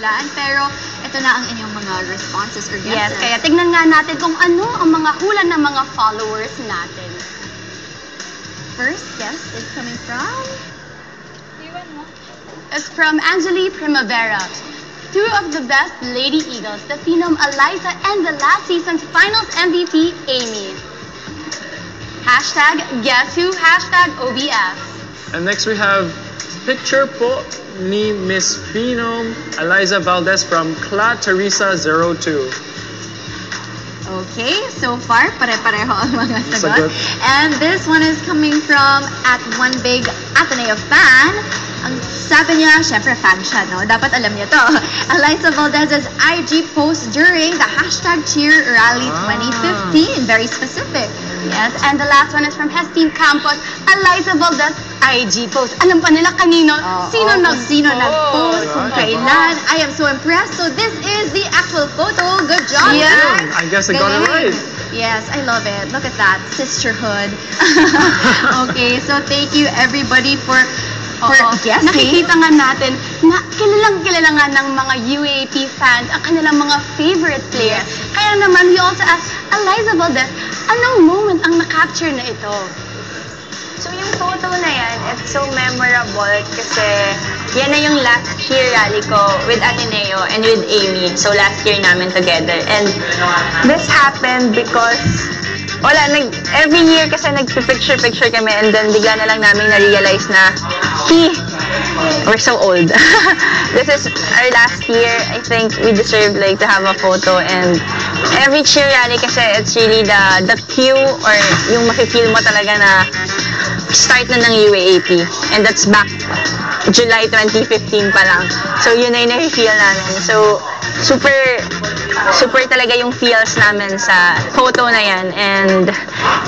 nahulaan. Pero ito na ang inyong mga responses or guesses. Yes, kaya tignan nga natin kung ano ang mga hula ng mga followers natin. First guess is coming from... It's from Angeli Primavera. Two of the best Lady Eagles, the phenom Eliza and the last season's finals MVP, Amy. Hashtag guess who, hashtag OBS. And next we have picture po ni Miss Phenom Eliza Valdez from Cla Teresa 02. Okay, so far, pare-pareho ang mga Sagot. sagot. And this one is coming from at one big Ateneo fan. Ang sabi niya, syempre fan siya, no? Dapat alam niya to. Eliza Valdez's IG post during the hashtag cheer rally 2015. Very specific. Yes, and the last one is from Hestine Campos, Eliza Valdez IG post. Alam pa nila kanino, sino nag-post, kung kailan. I am so impressed. So this is the actual photo. Good job. Yeah. I guess I got it right. Yes, I love it. Look at that. Sisterhood. Okay, so thank you everybody for guessing. Nakikita nga natin na kilala nga ng mga UAP fans ang kanilang mga favorite players. Kaya naman, we also asked Eliza Valdez, anong moment ang na-capture na ito? So yung photo na yan, it's so memorable kasi yan na yung last cheer rally ko with Ateneo and with Amy. So last year namin together. And this happened because every year kasi nagpipicture-picture kami and then bigla na lang namin na-realize na we're so old. This is our last year. I think we deserve to have a photo, and every cheer rally kasi it's really the cue or yung mafe-feel mo talaga na start na ng UAAP, and that's back July 2015 pa lang. So yun na yung nafe-feel namin. So super talaga yung feels namin sa photo na yan. And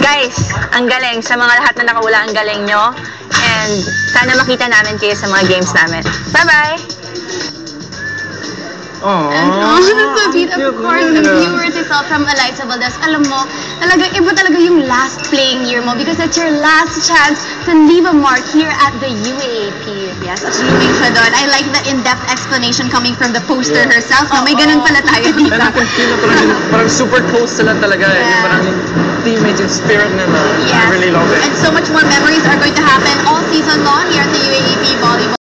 guys, ang galing. Sa mga lahat na nakawala, ang galing nyo. And sana makita namin kayo sa mga games namin. Bye-bye! And so sweet, of course, the viewers I saw from Eliza Valdez, alam mo, iba talaga yung last playing year mo because it's your last chance to leave a mark here at the UAAP. Yes, assuming siya doon. I like the in-depth explanation coming from the poster herself. No, may ganun pala tayo dito. And I can feel parang super close sila talaga. Yung parang teammates, yung spirit nila. Yes. I really love it. And so much more memories are going to happen all season long here at the UAAP Volleyball.